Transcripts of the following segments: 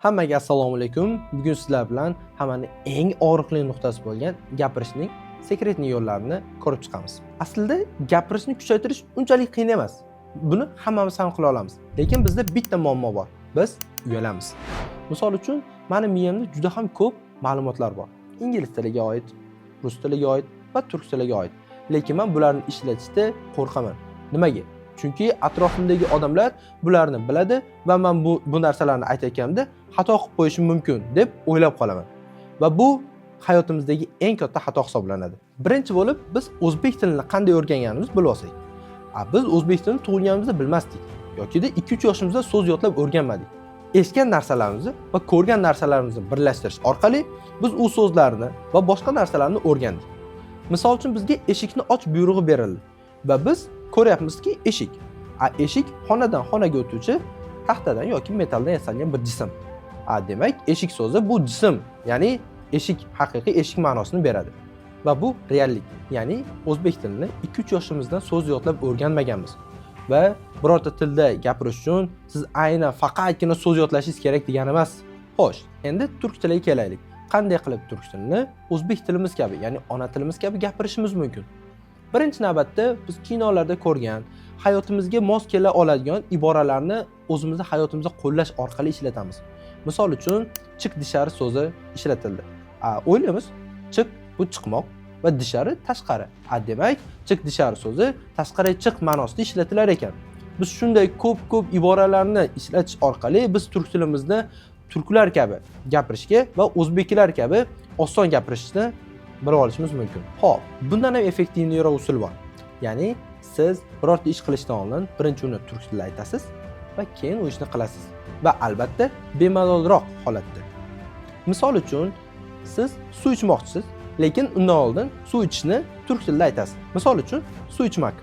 Hammaga assalomu alaykum. Bugun sizlar bilan hammaning eng og'riqli nuqtasi bo'lgan gapirishning sekretni yo'llarini ko'rib chiqamiz. Aslida gapirishni kuchaytirish unchalik qiyin emas. Buni hammamiz ham qila olamiz. Lekin bizda bitta muammo bor. Biz uyalamiz. Misol uchun, meni miyamda juda ham ko'p ma'lumotlar bor. Ingliz tiliga oid, rus tiliga oid va turk tiliga oid. Lekin men bularni ishlatishda qo'rqaman. Nimaga? Chunki atrofimdagi odamlar bularni biladi va men bu narsalarni aytayotganimda xato qilib qo'yishim mumkin deb o'ylab qolaman. Va bu hayotimizdagi eng katta xato hisoblanadi. Birinchi bo'lib, biz o'zbek tilini qanday o'rganganimizni bilib olsak. Biz o'zbek tilini tug'ilganimizda bilmasdik yoki 2-3 yoshimizda so'z yodlab o'rganmadik. Eshitgan narsalarimizni va ko'rgan narsalarimizni birlashtirish orqali biz u so'zlarni va boshqa narsalarni o'rgandik. Misol uchun bizga eshikni och buyrug'i berildi va biz ko'ryapmizki eshik. Eshik xonadan xonaga o'tuvchi taxtadan yoki metaldan yasalgan bir jism. Demak, eshik so'zi bu jism, ya'ni eshik haqiqiy eshik ma'nosini beradi. Va bu reallik, ya'ni o'zbek tilini 2-3 yoshimizdan so'z yodlab o'rganmaganmiz. Va birorta tilda gapirish uchun siz aynan faqatgina so'z yodlashingiz kerak degani emas. Xo'sh, endi turk tiliga kelaylik. Qanday qilib turk tilini o'zbek tilimiz kabi, ya'ni ona tilimiz kabi gapirishimiz mumkin? Birinchi navbatda biz kinolarda ko'rgan, hayotimizga mos kela oladigan iboralarni o'zimizning hayotimizda qo'llash orqali ishlatamiz. Misol uchun, chiq dishari so'zi ishlatildi. O'ylaymiz, chiq bu chiqmoq va dishari tashqari. Demak, chiq dishari so'zi tashqari chiq ma'nosida ishlatilar ekan. Biz shunday ko'p iboralarni ishlatish orqali biz turk tilimizni turklar kabi gapirishga va o'zbeklar kabi oson gapirishni bilib olishimiz mumkin. Xo'p, bundan ham effektivniroq usul bor. Ya'ni siz birorta ish qilishdan oldin birinchi uni turk tilida aytasiz va keyin u ishni qilasiz. Va albatta bemalolroq holatda. Misol uchun, siz suv ichmoqchisiz, lekin undan oldin suv ichishni turk tilida aytasiz. Misol uchun, suv ichmak.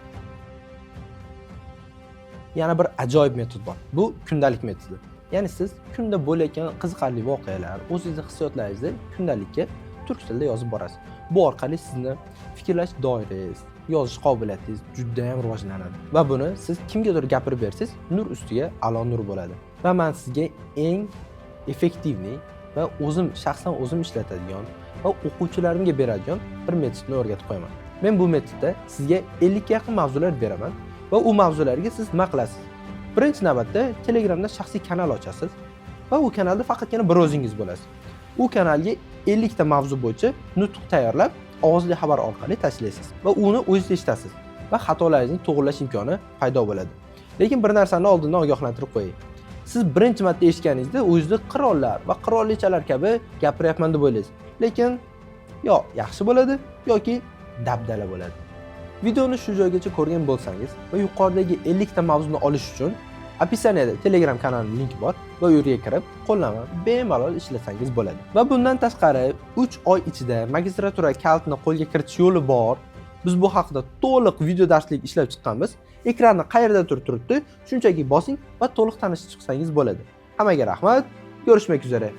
Yana bir ajoyib metod bor. Bu kundalik metodi. Ya'ni siz kunda bo'layotgan qiziqarli voqealar, o'zingizning hissiyotlaringizni kundalikka turk tilida yozib borasiz. Bu orqali sizni fikrlash doirangiz, yozish qobiliyatingiz juda ham rivojlanadi. Va buni siz kimgadir gapirib bersangiz, nur ustiga a'lo nur bo'ladi. Va men sizga eng effektivni va shaxsan o'zim ishlatadigan va o'quvchilarimga beradigan bir metodni o'rgatib qo'yaman. Men bu metodda sizga 50 ga yaqin mavzular beraman va u mavzularga siz nima qilasiz? Birinchi navbatda Telegramda shaxsiy kanal ochasiz va u kanalda faqatgina bir o'zingiz bo'lasiz. U kanalga 50 ta mavzu bo'yicha nutq tayyorlab, ovozli xabar orqali tashlaysiz va uni o'zingiz eshitasiz va xatolaringizni to'g'rilash imkoni paydo bo'ladi. Lekin bir narsani oldindan ogohlantirib qo'ying. Siz birinchi marta eshitganingizda o'zingizni qirollar va qirolichalar kabi gapiryapman deb o'ylaysiz. Lekin yo yaxshi bo'ladi yoki dabdala bo'ladi. Videoni shu joygacha ko'rgan bo'lsangiz va yuqoridagi 50 ta mavzuni olish uchun opisaniyada Telegram kanalining linki bor va u yerga kirib, qo'llanma bemalol ishlasangiz bo'ladi. Va bundan tashqari 3 oy ichida magistratura kalitini qo'lga kiritish yo'li bor. Biz bu haqida to'liq video darslik ishlab chiqqanmiz. Ekranni qayerda turibdi, shunchaki bosing va to'liq tanishib chiqsangiz bo'ladi. Hammaga rahmat. Ko'rishmak üzere.